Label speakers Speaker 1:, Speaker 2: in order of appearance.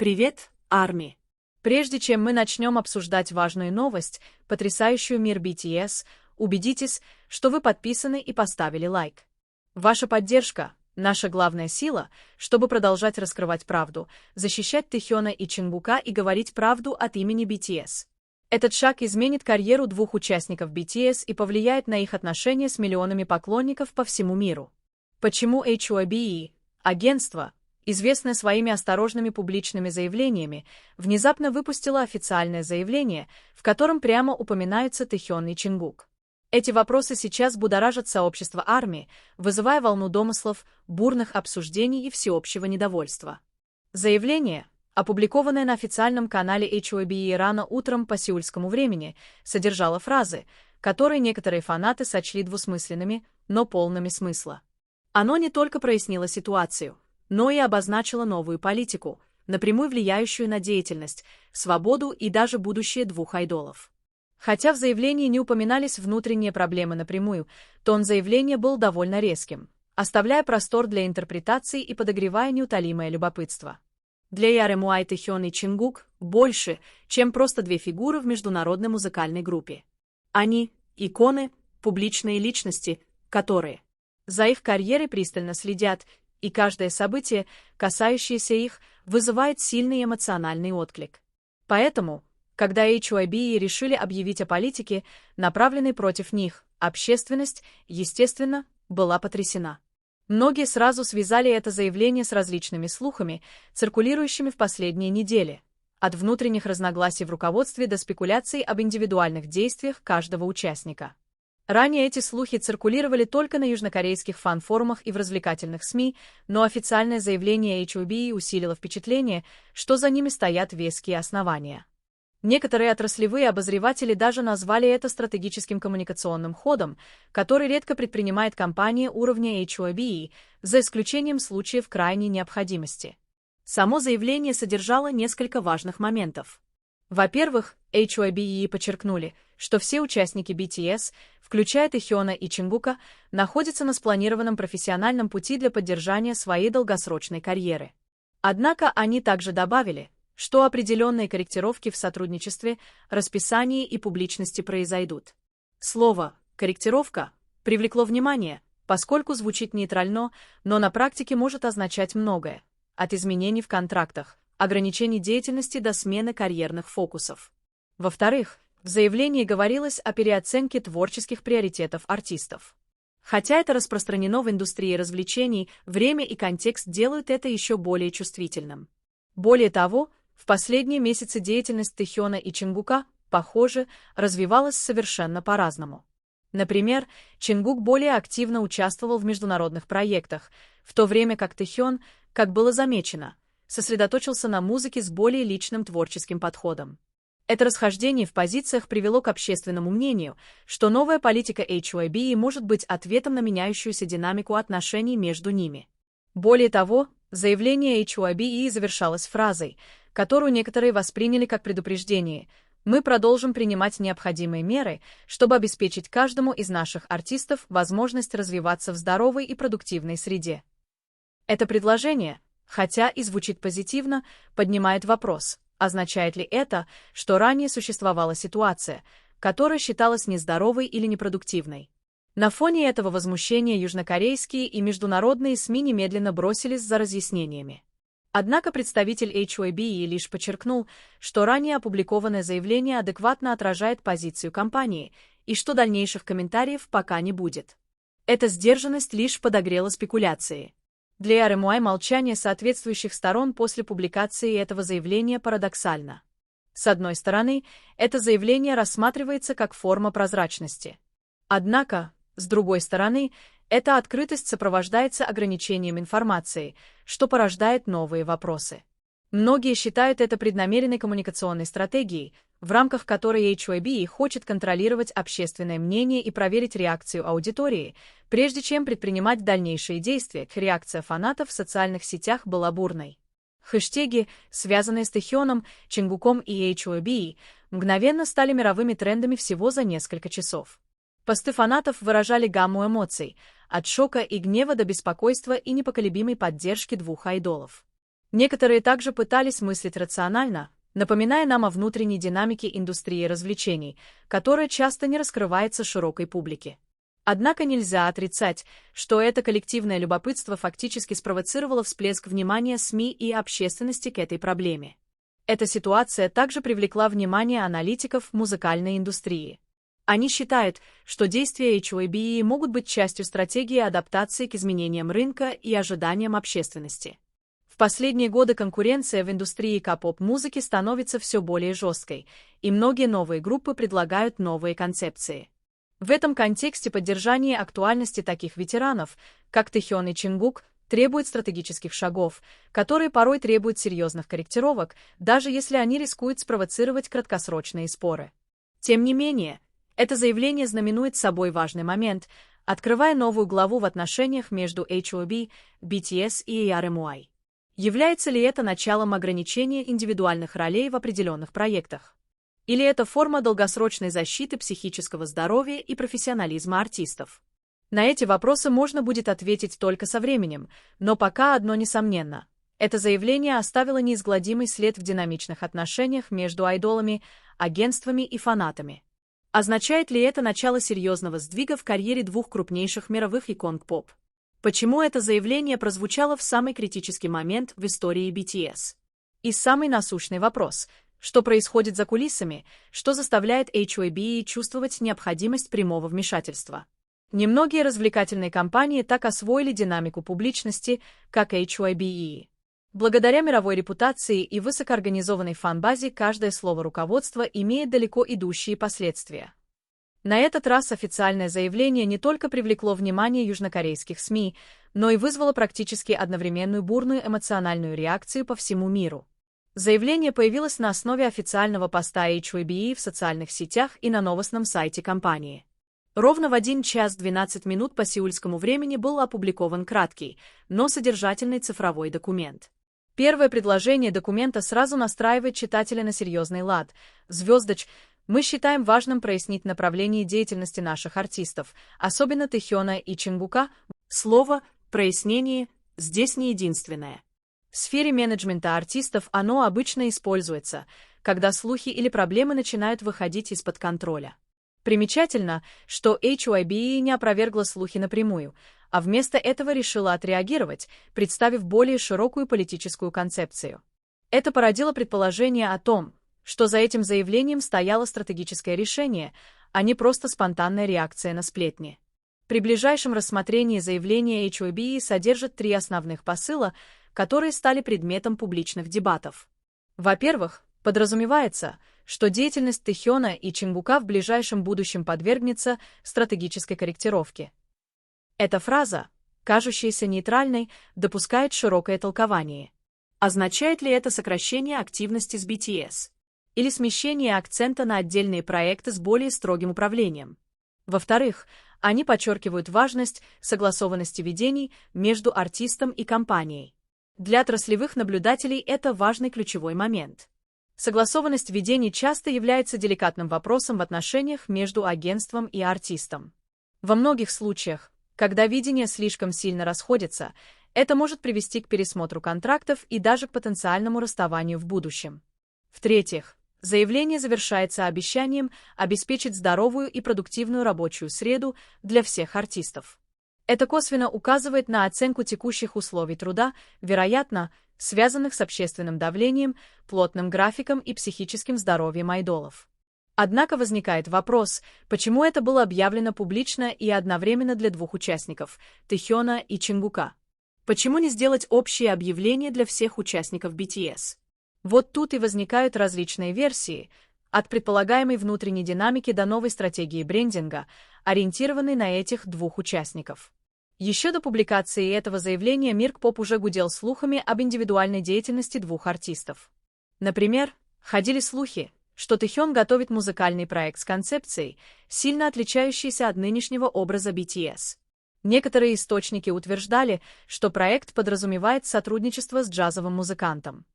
Speaker 1: Привет, Арми! Прежде чем мы начнем обсуждать важную новость, потрясающую мир BTS, убедитесь, что вы подписаны и поставили лайк. Ваша поддержка – наша главная сила, чтобы продолжать раскрывать правду, защищать Тэхёна и Чонгука и говорить правду от имени BTS. Этот шаг изменит карьеру двух участников BTS и повлияет на их отношения с миллионами поклонников по всему миру. Почему HYBE, агентство, известное своими осторожными публичными заявлениями, внезапно выпустило официальное заявление, в котором прямо упоминаются Тэхён и Чонгук? Эти вопросы сейчас будоражат сообщество ARMY, вызывая волну домыслов, бурных обсуждений и всеобщего недовольства. Заявление, опубликованное на официальном канале HYBE рано утром по сеульскому времени, содержало фразы, которые некоторые фанаты сочли двусмысленными, но полными смысла. Оно не только прояснило ситуацию, но и обозначило новую политику, напрямую влияющую на деятельность, свободу и даже будущее двух айдолов. Хотя в заявлении не упоминались внутренние проблемы напрямую, тон заявления был довольно резким, оставляя простор для интерпретаций и подогревая неутолимое любопытство. Для RMY Тэхён и Чонгук больше, чем просто две фигуры в международной музыкальной группе. Они – иконы, публичные личности, которые за их карьерой пристально следят, и каждое событие, касающееся их, вызывает сильный эмоциональный отклик. Поэтому, когда HYBE решили объявить о политике, направленной против них, общественность, естественно, была потрясена. Многие сразу связали это заявление с различными слухами, циркулирующими в последние недели, от внутренних разногласий в руководстве до спекуляций об индивидуальных действиях каждого участника. Ранее эти слухи циркулировали только на южнокорейских фан-форумах и в развлекательных СМИ, но официальное заявление HYBE усилило впечатление, что за ними стоят веские основания. Некоторые отраслевые обозреватели даже назвали это стратегическим коммуникационным ходом, который редко предпринимает компания уровня HYBE, за исключением случаев крайней необходимости. Само заявление содержало несколько важных моментов. Во-первых, HYBE подчеркнули, что все участники BTS, включая Тэхёна и Чонгука, находятся на спланированном профессиональном пути для поддержания своей долгосрочной карьеры. Однако они также добавили, что определенные корректировки в сотрудничестве, расписании и публичности произойдут. Слово «корректировка» привлекло внимание, поскольку звучит нейтрально, но на практике может означать многое, от изменений в контрактах, ограничений деятельности до смены карьерных фокусов. Во-вторых, в заявлении говорилось о переоценке творческих приоритетов артистов. Хотя это распространено в индустрии развлечений, время и контекст делают это еще более чувствительным. Более того, в последние месяцы деятельность Тэхёна и Чонгука, похоже, развивалась совершенно по-разному. Например, Чонгук более активно участвовал в международных проектах, в то время как Тэхён, как было замечено, сосредоточился на музыке с более личным творческим подходом. Это расхождение в позициях привело к общественному мнению, что новая политика HYBE может быть ответом на меняющуюся динамику отношений между ними. Более того, заявление HYBE завершалось фразой, которую некоторые восприняли как предупреждение: «Мы продолжим принимать необходимые меры, чтобы обеспечить каждому из наших артистов возможность развиваться в здоровой и продуктивной среде». Это предложение, хотя и звучит позитивно, поднимает вопрос: означает ли это, что ранее существовала ситуация, которая считалась нездоровой или непродуктивной? На фоне этого возмущения южнокорейские и международные СМИ немедленно бросились за разъяснениями. Однако представитель HYBE лишь подчеркнул, что ранее опубликованное заявление адекватно отражает позицию компании и что дальнейших комментариев пока не будет. Эта сдержанность лишь подогрела спекуляции. Для RMY молчание соответствующих сторон после публикации этого заявления парадоксально. С одной стороны, это заявление рассматривается как форма прозрачности. Однако, с другой стороны, эта открытость сопровождается ограничением информации, что порождает новые вопросы. Многие считают это преднамеренной коммуникационной стратегией, в рамках которой HYBE хочет контролировать общественное мнение и проверить реакцию аудитории, прежде чем предпринимать дальнейшие действия. Реакция фанатов в социальных сетях была бурной. Хэштеги, связанные с Тэхёном, Чонгуком и HYBE, мгновенно стали мировыми трендами всего за несколько часов. Посты фанатов выражали гамму эмоций, от шока и гнева до беспокойства и непоколебимой поддержки двух айдолов. Некоторые также пытались мыслить рационально, напоминая нам о внутренней динамике индустрии развлечений, которая часто не раскрывается широкой публике. Однако нельзя отрицать, что это коллективное любопытство фактически спровоцировало всплеск внимания СМИ и общественности к этой проблеме. Эта ситуация также привлекла внимание аналитиков музыкальной индустрии. Они считают, что действия HYBE могут быть частью стратегии адаптации к изменениям рынка и ожиданиям общественности. В последние годы конкуренция в индустрии K-pop-музыки становится все более жесткой, и многие новые группы предлагают новые концепции. В этом контексте поддержание актуальности таких ветеранов, как Тэхён и Чингук, требует стратегических шагов, которые порой требуют серьезных корректировок, даже если они рискуют спровоцировать краткосрочные споры. Тем не менее, это заявление знаменует собой важный момент, открывая новую главу в отношениях между HYBE, BTS и ARMY. Является ли это началом ограничения индивидуальных ролей в определенных проектах? Или это форма долгосрочной защиты психического здоровья и профессионализма артистов? На эти вопросы можно будет ответить только со временем, но пока одно несомненно. Это заявление оставило неизгладимый след в динамичных отношениях между айдолами, агентствами и фанатами. Означает ли это начало серьезного сдвига в карьере двух крупнейших мировых икон K-pop? Почему это заявление прозвучало в самый критический момент в истории BTS? И самый насущный вопрос – что происходит за кулисами, что заставляет HYBE чувствовать необходимость прямого вмешательства? Немногие развлекательные компании так освоили динамику публичности, как HYBE. Благодаря мировой репутации и высокоорганизованной фан-базе каждое слово руководства имеет далеко идущие последствия. На этот раз официальное заявление не только привлекло внимание южнокорейских СМИ, но и вызвало практически одновременную бурную эмоциональную реакцию по всему миру. Заявление появилось на основе официального поста HYBE в социальных сетях и на новостном сайте компании. Ровно в 1 час 12 минут по сеульскому времени был опубликован краткий, но содержательный цифровой документ. Первое предложение документа сразу настраивает читателя на серьезный лад. Звездоч, мы считаем важным прояснить направление деятельности наших артистов, особенно Тэхёна и Чингука. Слово «прояснение» здесь не единственное. В сфере менеджмента артистов оно обычно используется, когда слухи или проблемы начинают выходить из-под контроля. Примечательно, что HYBE не опровергла слухи напрямую, а вместо этого решила отреагировать, представив более широкую политическую концепцию. Это породило предположение о том, что за этим заявлением стояло стратегическое решение, а не просто спонтанная реакция на сплетни. При ближайшем рассмотрении заявления HYBE содержит 3 основных посыла, которые стали предметом публичных дебатов. Во-первых, подразумевается, что деятельность Тэхёна и Чингука в ближайшем будущем подвергнется стратегической корректировке. Эта фраза, кажущаяся нейтральной, допускает широкое толкование. Означает ли это сокращение активности с BTS? Или смещение акцента на отдельные проекты с более строгим управлением? Во-вторых, они подчеркивают важность согласованности видений между артистом и компанией. Для отраслевых наблюдателей это важный ключевой момент. Согласованность видений часто является деликатным вопросом в отношениях между агентством и артистом. Во многих случаях, когда видения слишком сильно расходятся, это может привести к пересмотру контрактов и даже к потенциальному расставанию в будущем. В-третьих, заявление завершается обещанием обеспечить здоровую и продуктивную рабочую среду для всех артистов. Это косвенно указывает на оценку текущих условий труда, вероятно, связанных с общественным давлением, плотным графиком и психическим здоровьем айдолов. Однако возникает вопрос, почему это было объявлено публично и одновременно для двух участников – Тэхёна и Чингука? Почему не сделать общее объявление для всех участников BTS? Вот тут и возникают различные версии, от предполагаемой внутренней динамики до новой стратегии брендинга, ориентированной на этих двух участников. Еще до публикации этого заявления мир K-pop уже гудел слухами об индивидуальной деятельности двух артистов. Например, ходили слухи, что Тэхён готовит музыкальный проект с концепцией, сильно отличающейся от нынешнего образа BTS. Некоторые источники утверждали, что проект подразумевает сотрудничество с джазовым музыкантом.